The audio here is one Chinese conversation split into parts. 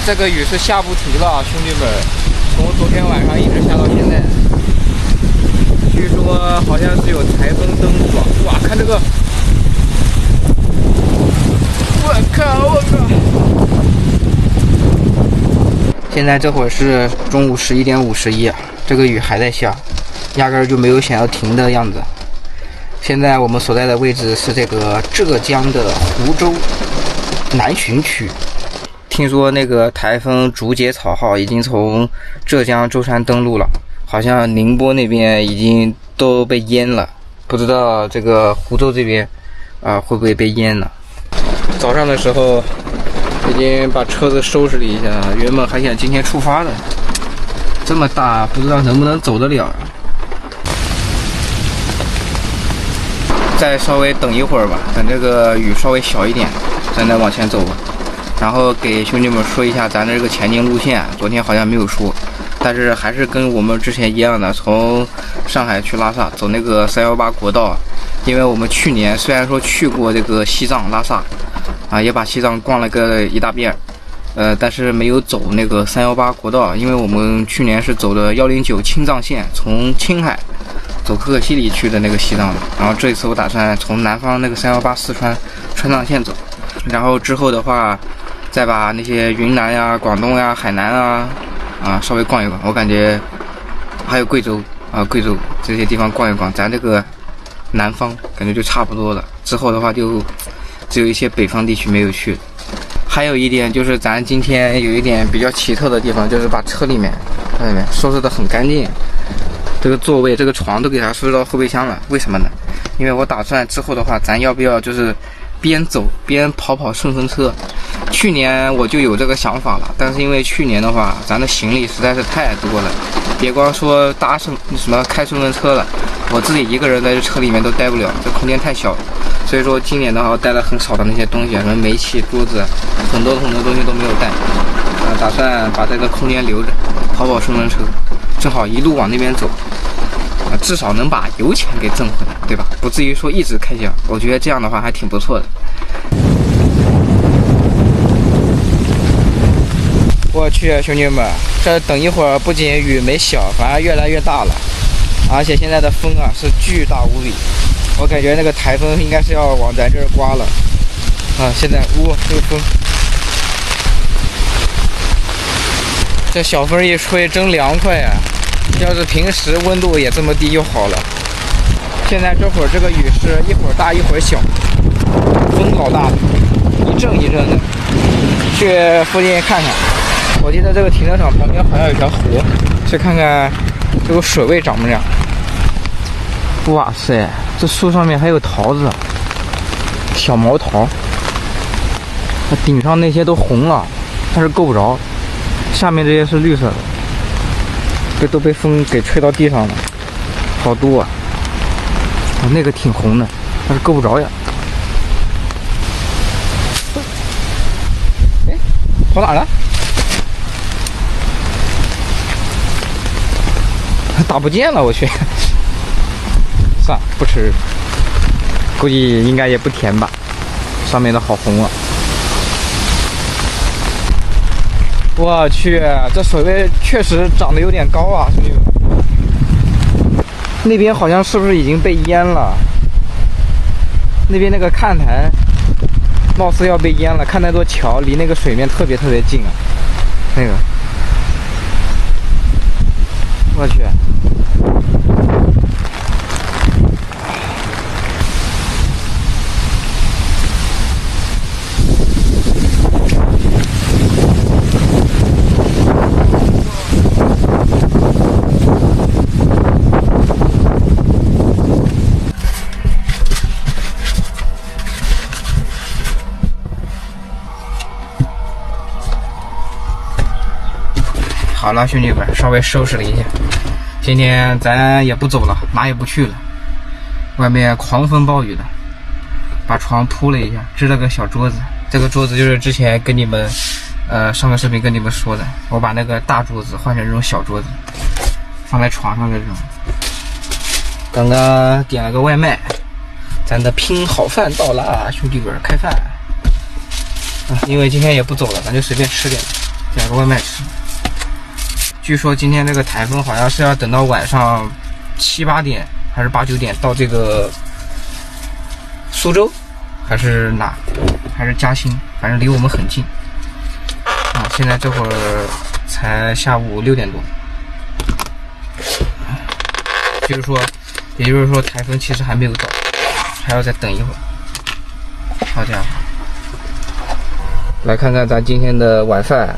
这个雨是下不停了，兄弟们，从昨天晚上一直下到现在。据说好像是有台风登陆了，哇，看这个，我靠！现在这会儿是中午11点51，这个雨还在下，压根儿就没有想要停的样子。现在我们所在的位置是这个浙江的湖州南浔区。听说那个台风竹节草号已经从浙江舟山登陆了，好像宁波那边已经都被淹了，不知道这个湖州这边会不会被淹了。早上的时候已经把车子收拾了一下，原本还想今天出发的，这么大不知道能不能走得了。再稍微等一会儿吧，等这个雨稍微小一点，咱再往前走吧。然后给兄弟们说一下咱这个前进路线，昨天好像没有说，但是还是跟我们之前一样的，从上海去拉萨走那个318国道。因为我们去年虽然说去过这个西藏拉萨也把西藏逛了个一大遍，但是没有走那个318国道，因为我们去年是走的109青藏线，从青海走可可西里去的那个西藏的。然后这一次我打算从南方那个318四川川藏线走，然后之后的话再把那些云南呀、广东呀、海南稍微逛一逛。我感觉还有贵州这些地方逛一逛，咱这个南方感觉就差不多了。之后的话就只有一些北方地区没有去。还有一点就是咱今天有一点比较奇特的地方，就是把车里面看见没收拾得很干净，这个座位这个床都给它收拾到后备箱了。为什么呢？因为我打算之后的话咱要不要就是边走边跑顺风车。去年我就有这个想法了，但是因为去年的话咱的行李实在是太多了，别光说搭什么开顺风车了，我自己一个人在这车里面都待不了，这空间太小了。所以说今年的话带了很少的那些东西，什么煤气、桌子，很多东西都没有带。打算把这个空间留着跑顺风车，正好一路往那边走，至少能把油钱给挣回来，对吧？不至于说一直开销，我觉得这样的话还挺不错的。我去，兄弟们，这等一会儿不仅雨没小，反而越来越大了，而且现在的风是巨大无比，我感觉那个台风应该是要往咱这儿刮了现在这个风，这小风一吹真凉快呀！要是平时温度也这么低就好了。现在这会儿这个雨是一会儿大一会儿小，风老大了，一阵一阵的。去附近看看，我记得这个停车场旁边好像有条河，去看看这个水位涨不涨。哇塞，这树上面还有桃子，小毛桃，顶上那些都红了，但是够不着，下面这些是绿色的。这都被风给吹到地上了，好多啊！那个挺红的，但是够不着呀。哎，跑哪了？打不见了，我去！算了，不吃，估计应该也不甜吧。上面的好红啊！我去，这水位确实涨得有点高啊，兄弟们。那边好像是不是已经被淹了？那边那个看台貌似要被淹了，看那座桥离那个水面特别近啊。那个，我去。好了，兄弟们，稍微收拾了一下，今天咱也不走了，哪也不去了。外面狂风暴雨的，把床铺了一下，支了个小桌子。这个桌子就是之前跟你们上个视频跟你们说的，我把那个大桌子换成这种小桌子，放在床上的这种。刚刚点了个外卖，咱的拼好饭到了，兄弟们开饭。因为今天也不走了，咱就随便吃点。点个外卖吃。据说今天这个台风好像是要等到晚上7、8点还是8、9点到这个苏州，还是哪，还是嘉兴，反正离我们很近。啊，现在这会儿才下午6点多，也就是说台风其实还没有到，还要再等一会儿。好家伙，来看看咱今天的晚饭。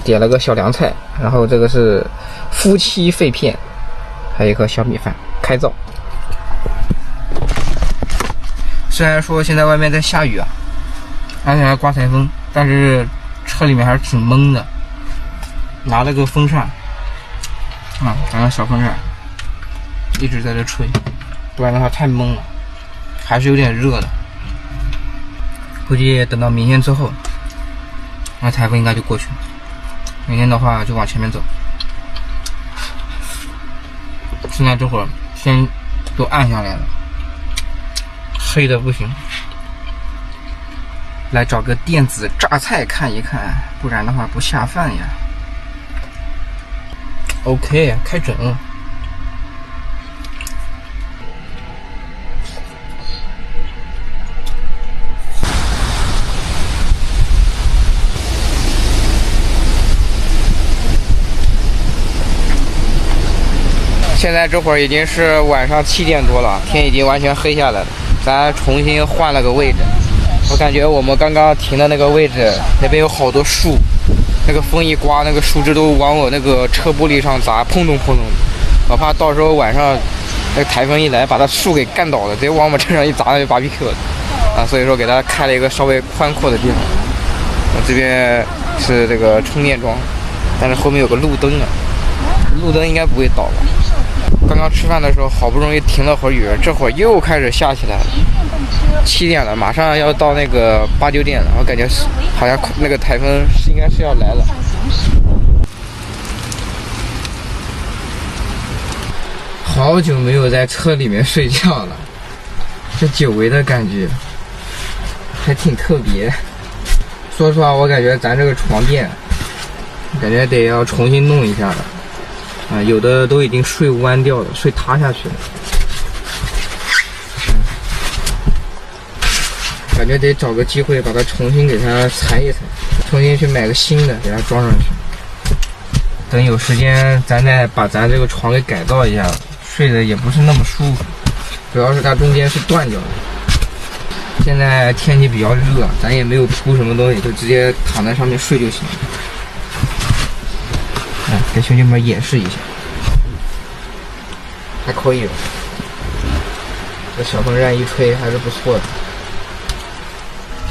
点了个小凉菜，然后这个是夫妻肺片，还有一颗小米饭，开灶。虽然说现在外面在下雨啊，而且还刮台风，但是车里面还是挺闷的。拿了个风扇，拿个小风扇，一直在这吹，不然的话太闷了，还是有点热的。估计等到明天之后，那台风应该就过去了。明天的话就往前面走。现在这会儿天都暗下来了，黑的不行。来找个电子榨菜看一看，不然的话不下饭呀。OK， 开整了。现在这会儿已经是晚上7点多了，天已经完全黑下来了。咱重新换了个位置，我感觉我们刚刚停的那个位置那边有好多树，那个风一刮，那个树枝都往我那个车玻璃上砸，砰咚砰咚的。我怕到时候晚上那个台风一来，把它树给干倒了，直接往我们车上一砸，那就BBQ了啊！所以说给它开了一个稍微宽阔的地方。我这边是这个充电桩，但是后面有个路灯啊，路灯应该不会倒吧？刚刚吃饭的时候好不容易停了会儿雨，这会儿又开始下起来了。7点了，马上要到那个8、9点了，我感觉好像那个台风应该是要来了。好久没有在车里面睡觉了，这久违的感觉还挺特别。说实话，我感觉咱这个床垫感觉得要重新弄一下了。有的都已经睡弯掉了，睡塌下去了。感觉得找个机会把它重新给它裁一裁，重新去买个新的给它装上去。等有时间咱再把咱这个床给改造一下，睡得也不是那么舒服，主要是它中间是断掉的。现在天气比较热，咱也没有铺什么东西，就直接躺在上面睡就行了。给兄弟们演示一下，还可以了。这小风扇一吹还是不错的。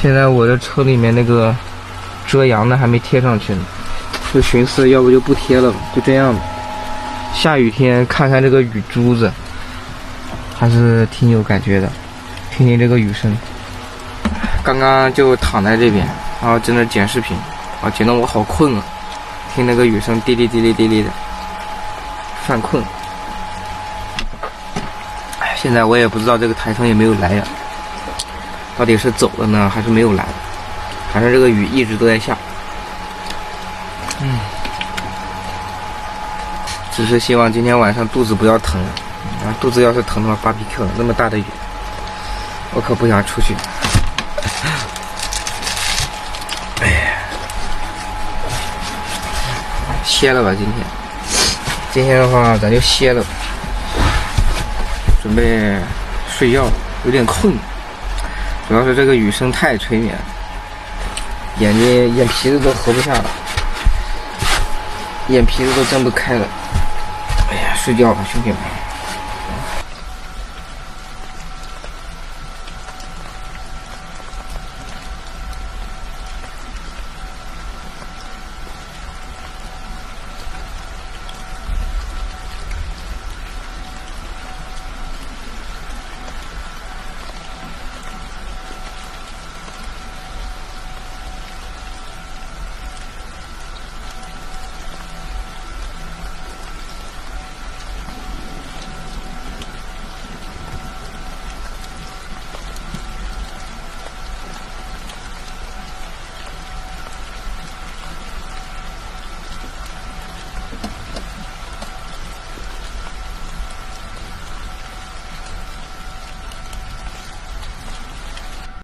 现在我的车里面那个遮阳的还没贴上去呢，就寻思要不就不贴了吧，就这样吧。下雨天看看这个雨珠子，还是挺有感觉的。听听这个雨声，刚刚就躺在这边，然后在那剪视频，剪得我好困啊。听那个雨声滴哩滴哩滴哩的，犯困。现在我也不知道这个台风也没有来呀，到底是走了呢，还是没有来？反正这个雨一直都在下。只是希望今天晚上肚子不要疼，肚子要是疼的话，BBQ了。那么大的雨，我可不想出去。歇了吧，今天的话咱就歇了吧，准备睡觉，有点困，主要是这个雨声太催眠了，眼皮子都合不下了，眼皮子都睁不开了。哎呀，睡觉吧，兄弟们。